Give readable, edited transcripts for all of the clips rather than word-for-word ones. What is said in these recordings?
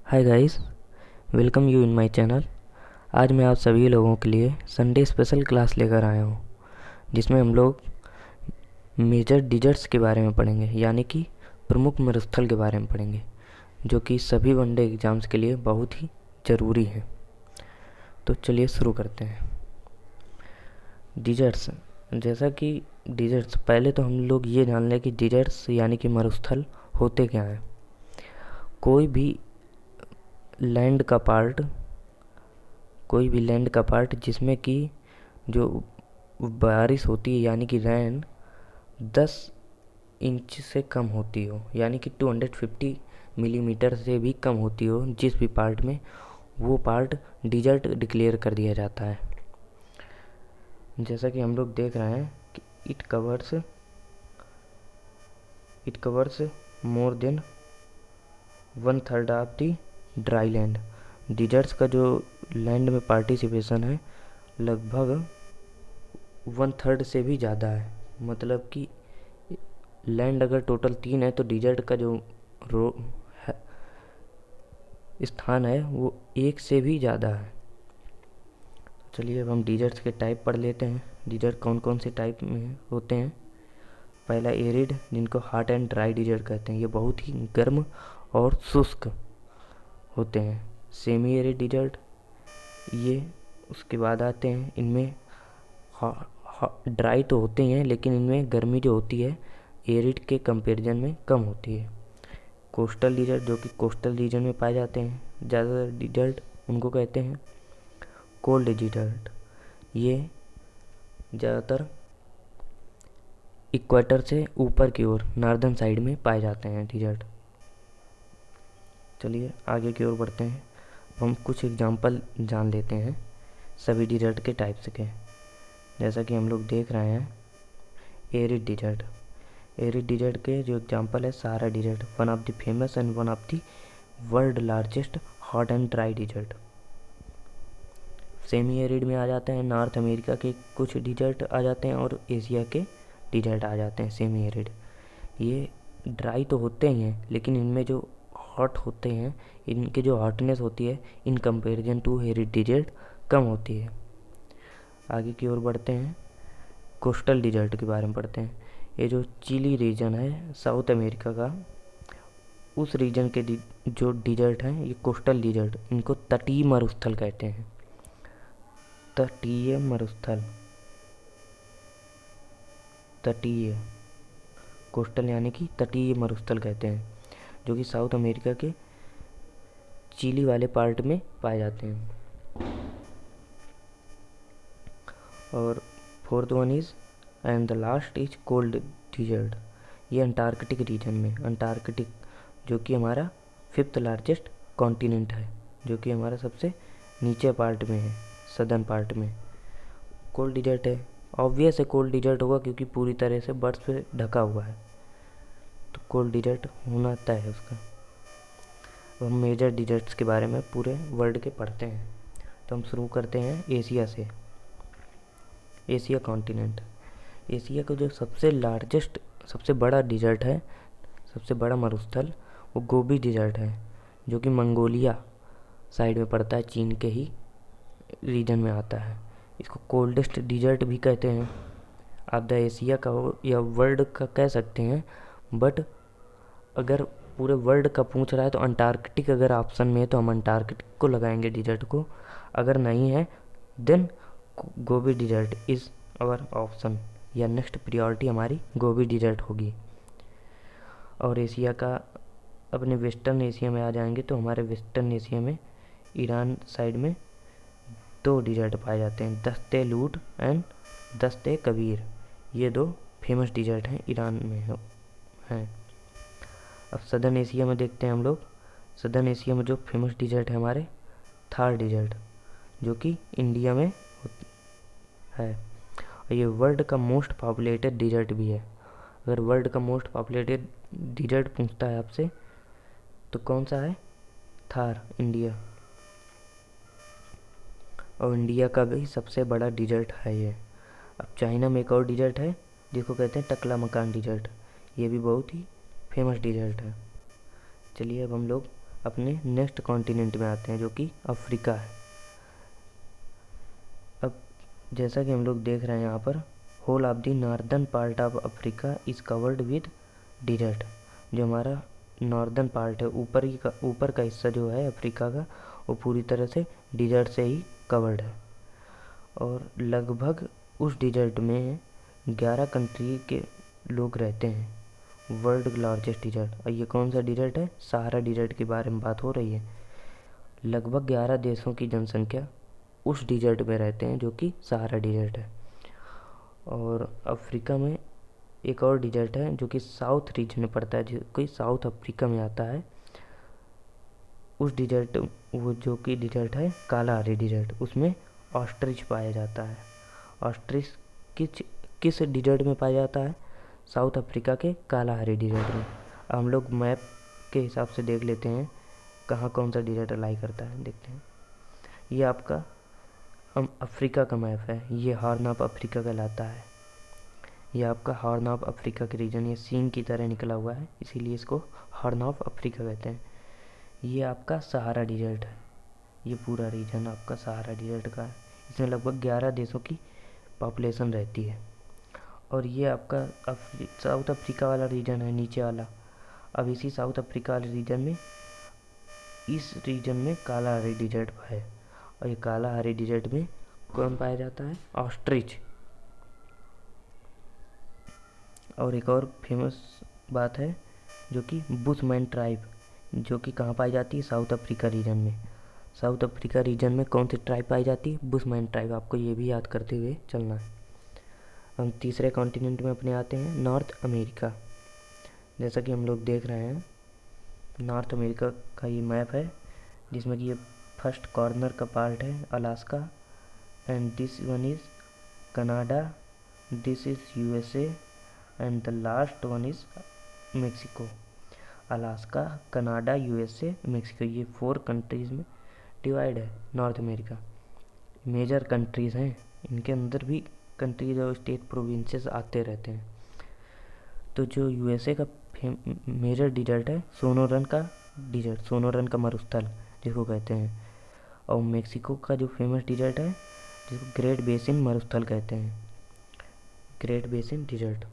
Hi guys, welcome you in my channel. आज मैं आप सभी लोगों के लिए संडे स्पेशल क्लास लेकर आया हूँ, जिसमें हम लोग मेजर डिजर्ट्स के बारे में पढ़ेंगे, यानी कि प्रमुख मरुस्थल के बारे में पढ़ेंगे, जो कि सभी वनडे एग्ज़ाम्स के लिए बहुत ही ज़रूरी है। तो चलिए शुरू करते हैं। डिजर्ट्स, जैसा कि डिजर्ट्स, पहले तो हम लोग ये जान लें कि डिजर्ट्स यानी कि मरुस्थल होते क्या हैं। कोई भी लैंड का पार्ट जिसमें कि जो बारिश होती है यानी कि रेन 10 इंच से कम होती हो, यानी कि 250 मिलीमीटर से भी कम होती हो जिस भी पार्ट में, वो पार्ट डिजर्ट डिक्लेयर कर दिया जाता है। जैसा कि हम लोग देख रहे हैं कि it covers more than 1/3 of the dry land. Deserts का जो लैंड में पार्टिसिपेशन है लगभग 1/3 से भी ज़्यादा है। मतलब कि लैंड अगर टोटल 3 है तो डिजर्ट का जो रो है, स्थान है, वो 1 से भी ज़्यादा है। चलिए अब हम डिजर्ट्स के टाइप पढ़ लेते हैं। डिजर्ट कौन कौन से टाइप में होते हैं। पहला एरिड, जिनको हॉट एंड ड्राई डिजर्ट कहते हैं, ये बहुत ही गर्म और शुष्क होते हैं। सेमी एरिड डिजर्ट, ये उसके बाद आते हैं। इनमें ड्राई तो होते ही हैं, लेकिन इनमें गर्मी जो होती है एरिड के कंपैरिजन में कम होती है। कोस्टल डिजर्ट, जो कि कोस्टल रीजन में पाए जाते हैं ज़्यादातर डिजर्ट, उनको कहते हैं कोल्ड डिजर्ट। ये ज़्यादातर इक्वेटर से ऊपर की ओर नॉर्दर्न साइड में पाए जाते हैं डिजर्ट। चलिए आगे की ओर बढ़ते हैं। हम कुछ एग्जांपल जान लेते हैं सभी डिजर्ट के टाइप्स के। जैसा कि हम लोग देख रहे हैं एरिड डिजर्ट। एरिड डिजर्ट के जो एग्जांपल है Sahara desert, one of the famous and one of the world largest hot and dry desert. Semi arid में आ जाते हैं नॉर्थ अमेरिका के कुछ डिजर्ट आ जाते हैं और एशिया के डिजर्ट आ जाते हैं सेमी एरिड। ये ड्राई तो होते ही हैं, लेकिन इनमें जो हॉट होते हैं, इनकी जो हॉटनेस होती है in comparison to arid desert कम होती है। आगे की ओर बढ़ते हैं, कोस्टल डिजर्ट के बारे में पढ़ते हैं। ये जो चिली रीजन है साउथ अमेरिका का, उस रीजन के जो डिजर्ट हैं ये कोस्टल डिजर्ट, इनको तटीय मरुस्थल कहते हैं। तटीय मरुस्थल, तटीय, कोस्टल यानी कि तटीय मरुस्थल कहते हैं, जो कि साउथ अमेरिका के चिली वाले पार्ट में पाए जाते हैं। और fourth one is and the last is cold desert. ये अंटार्कटिक रीजन में, अंटार्कटिक जो कि हमारा 5th लार्जेस्ट कॉन्टिनेंट है, जो कि हमारा सबसे नीचे पार्ट में है, सदर्न पार्ट में कोल्ड डिजर्ट है। ऑब्वियस है कोल्ड डिजर्ट होगा क्योंकि पूरी तरह से बर्फ से ढका हुआ है, तो कोल्ड डिजर्ट होना तय है उसका। अब हम मेजर डिजर्ट्स के बारे में पूरे वर्ल्ड के पढ़ते हैं। तो हम शुरू करते हैं एशिया से। एशिया कॉन्टिनेंट, एशिया का जो सबसे लार्जेस्ट, सबसे बड़ा डिजर्ट है, सबसे बड़ा मरुस्थल, वो गोबी डिजर्ट है, जो कि मंगोलिया साइड में पड़ता है, चीन के ही रीजन में आता है। इसको कोल्डेस्ट डिजर्ट भी कहते हैं। आप द एशिया का हो या वर्ल्ड का कह सकते हैं, बट अगर पूरे वर्ल्ड का पूछ रहा है तो अंटार्कटिक अगर ऑप्शन में है तो हम अंटार्कटिक को लगाएंगे डिजर्ट को, अगर नहीं है then Gobi desert is our option, या नेक्स्ट प्रायोरिटी हमारी गोबी डिजर्ट होगी। और एशिया का, अपने वेस्टर्न एशिया में आ जाएंगे तो हमारे वेस्टर्न एशिया में ईरान साइड में 2 डिजर्ट पाए जाते हैं, दस्ते लूट एंड दस्ते कबीर। ये 2 फेमस डिजर्ट हैं, ईरान में हैं। अब सदर्न एशिया में देखते हैं हम लोग। सदर्न एशिया में जो फेमस डिजर्ट है हमारे, थार डिजर्ट, जो कि इंडिया में है। और ये वर्ल्ड का मोस्ट पॉपुलेटेड डिजर्ट भी है। अगर वर्ल्ड का मोस्ट पॉपुलेटेड डिजर्ट पूछता है आपसे तो कौन सा है? थार, इंडिया। और इंडिया का भी सबसे बड़ा डिजर्ट है ये। अब चाइना में एक और डिजर्ट है जिसको कहते हैं टकला मकान डिजर्ट, ये भी बहुत ही फेमस डिजर्ट है। चलिए अब हम लोग अपने नेक्स्ट कॉन्टिनेंट में आते हैं जो कि अफ्रीका है। अब जैसा कि हम लोग देख रहे हैं यहाँ पर, whole of the northern part of Africa is covered with desert. जो हमारा नॉर्दर्न पार्ट है, ऊपर का हिस्सा जो है अफ्रीका का, वो पूरी तरह से डिजर्ट से ही कवर्ड है। और लगभग उस डिजर्ट में 11 कंट्री के लोग रहते हैं। वर्ल्ड लार्जेस्ट डिजर्ट, और ये कौन सा डिजर्ट है? सहारा डिजर्ट के बारे में बात हो रही है। लगभग 11 देशों की जनसंख्या उस डिजर्ट में रहते हैं जो कि सहारा डिजर्ट है। और अफ्रीका में एक और डिजर्ट है जो कि साउथ रीजन में पड़ता है, जो कि साउथ अफ्रीका में आता है। उस डिजर्ट, वो जो कि डिजर्ट है कालाहारी डिजर्ट, उसमें ऑस्ट्रिच पाया जाता है। ऑस्ट्रिच किस डिजर्ट में पाया जाता है? साउथ अफ्रीका के कालाहारी डिजर्ट में। अब हम लोग मैप के हिसाब से देख लेते हैं कहाँ कौन सा डिजर्ट अलाई करता है, देखते हैं। ये आपका अफ्रीका का मैप है, ये हॉर्न ऑफ अफ्रीका कहलाता है। ये आपका हॉर्न ऑफ अफ्रीका के रीजन, ये सींग की तरह निकला हुआ है, इसीलिए इसको हॉर्न ऑफ अफ्रीका कहते हैं। ये आपका सहारा डिजर्ट है, ये पूरा रीजन आपका सहारा डिजर्ट का है। इसमें लगभग 11 देशों की पॉपुलेशन रहती है। और ये आपका साउथ अफ्रीका वाला रीजन है, नीचे वाला। अब इसी साउथ अफ्रीका वाले रीजन में, इस रीजन में कालाहारी डिजर्ट है। और ये कालाहारी डिजर्ट में कौन पाया जाता है? ऑस्ट्रिच। और एक और फेमस बात है जो कि बुशमैन ट्राइब, जो कि कहाँ पाई जाती है? साउथ अफ्रीका रीजन में। साउथ अफ्रीका रीजन में कौन सी ट्राइब पाई जाती है? Bushman tribe. आपको ये भी याद करते हुए चलना है। हम तीसरे कॉन्टिनेंट में अपने आते हैं, नॉर्थ अमेरिका। जैसा कि हम लोग देख रहे हैं, नॉर्थ अमेरिका का ये मैप है, जिसमें कि ये फर्स्ट कॉर्नर का पार्ट है Alaska, and this one is Canada, this is USA, and the last one is Mexico. Alaska, Canada, USA, Mexico, ये 4 कंट्रीज़ में डिवाइड है नॉर्थ अमेरिका। मेजर कंट्रीज़ हैं, इनके अंदर भी कंट्रीज और स्टेट प्रोविंसेस आते रहते हैं। तो जो यूएसए का मेजर डिजर्ट है सोनोरन का डिजर्ट, सोनोरन का मरुस्थल जिसको कहते हैं। और मेक्सिको का जो फेमस डिजर्ट है जिसको ग्रेट बेसिन मरुस्थल कहते हैं, ग्रेट बेसिन डिजर्ट।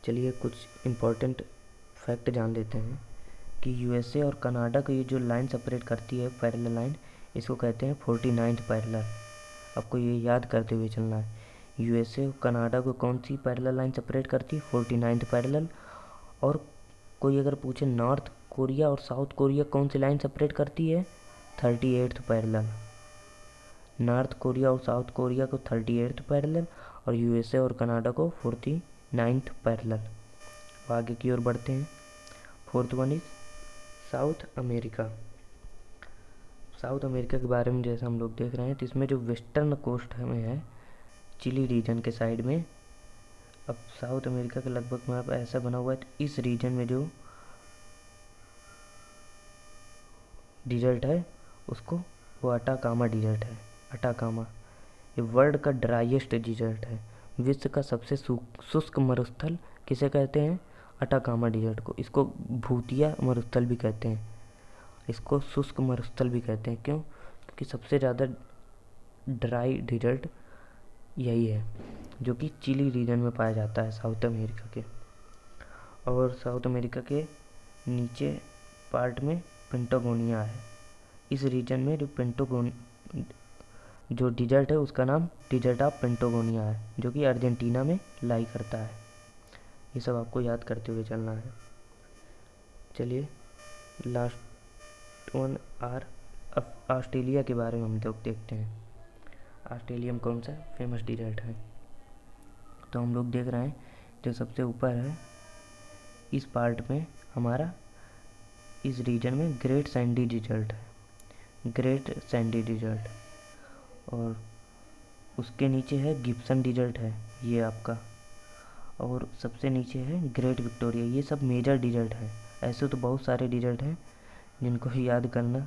चलिए कुछ इम्पोर्टेंट फैक्ट जान लेते हैं कि यूएसए और कनाडा को ये जो लाइन सेपरेट करती है, पैरेलल लाइन, इसको कहते हैं 49th पैरेलल। आपको ये याद करते हुए चलना है। यूएसए और कनाडा को कौन सी पैरेलल लाइन सेपरेट करती है? 49th parallel. और कोई अगर पूछे नॉर्थ कोरिया और साउथ कोरिया कौन सी लाइन सेपरेट करती है? 38th parallel. नॉर्थ कोरिया और साउथ कोरिया को 38th पैरेलल, और यूएसए और कनाडा को 49th पैरेलल। आगे की ओर बढ़ते हैं। 4th one is south America. South America के बारे में जैसा हम लोग देख रहे हैं, तो इसमें जो वेस्टर्न कोस्ट में है, चिली रीजन के साइड में। अब साउथ अमेरिका का लगभग मैप ऐसा बना हुआ है, तो इस रीजन में जो डिजर्ट है उसको वो अटाकामा डिजर्ट है। अटाकामा ये वर्ल्ड का ड्राइएस्ट डिजर्ट है। विश्व का सबसे शुष्क मरुस्थल किसे कहते हैं? अटाकामा डिजर्ट को। इसको भूतिया मरुस्थल भी कहते हैं, इसको शुष्क मरुस्थल भी कहते हैं। क्यों? क्योंकि सबसे ज़्यादा ड्राई डिजर्ट यही है, जो कि चिली रीजन में पाया जाता है साउथ अमेरिका के। और साउथ अमेरिका के नीचे पार्ट में पेंटागोनिया है। इस रीजन में जो डिजर्ट है उसका नाम डिजर्ट ऑफ पेंटागोनिया है, जो कि अर्जेंटीना में लाई करता है। ये सब आपको याद करते हुए चलना है। चलिए लास्ट वन ऑस्ट्रेलिया के बारे में हम लोग देखते हैं। ऑस्ट्रेलिया में कौन सा फेमस डिजर्ट है? तो हम लोग देख रहे हैं जो सबसे ऊपर है इस पार्ट में हमारा, इस रीजन में ग्रेट सैंडी डिजर्ट है, ग्रेट सैंडी डिजर्ट। और उसके नीचे है गिब्सन डिजर्ट है ये आपका, और सबसे नीचे है ग्रेट विक्टोरिया। ये सब मेजर डिजर्ट है। ऐसे तो बहुत सारे डिजर्ट हैं जिनको याद करना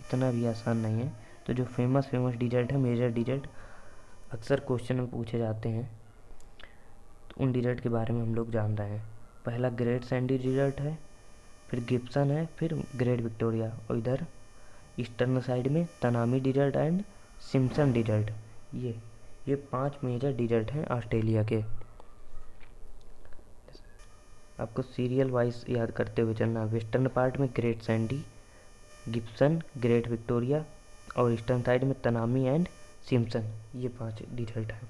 इतना भी आसान नहीं है। तो जो फेमस डिजर्ट है, मेजर डिजर्ट, अक्सर क्वेश्चन में पूछे जाते हैं, तो उन डिजर्ट के बारे में हम लोग जान रहे हैं। पहला ग्रेट सैंडी डिजर्ट है, फिर गिब्सन है, फिर ग्रेट विक्टोरिया, और इधर ईस्टर्न साइड में Tanami desert and Simpson desert. ये 5 मेजर डिजर्ट हैं ऑस्ट्रेलिया के। आपको सीरियल वाइज याद करते हुए चलना। वेस्टर्न पार्ट में great Sandy, Gibson, great Victoria, और ईस्टर्न साइड में तनामी एंड सिम्पसन। ये 5 डिजर्ट हैं।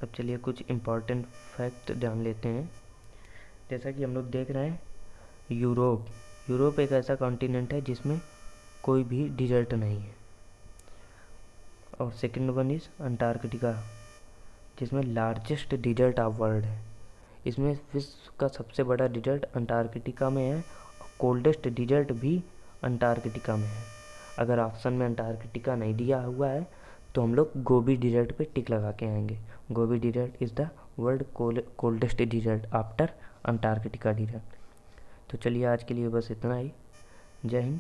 अब चलिए कुछ इम्पॉर्टेंट फैक्ट जान लेते हैं। जैसा कि हम लोग देख रहे हैं, यूरोप एक ऐसा कॉन्टिनेंट है जिसमें कोई भी डिजर्ट नहीं है। और सेकंड वन इज़ अंटार्कटिका, जिसमें लार्जेस्ट डिजर्ट ऑफ वर्ल्ड है। इसमें विश्व का सबसे बड़ा डिजर्ट अंटार्कटिका में है, और कोल्डेस्ट डिजर्ट भी अंटार्कटिका में है। अगर ऑप्शन में अंटार्कटिका नहीं दिया हुआ है तो हम लोग गोबी डिजर्ट पे टिक लगा के आएंगे। Gobi desert is the world coldest desert after Antarctica desert. तो चलिए आज के लिए बस इतना ही। जय हिंद,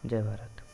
जय भारत।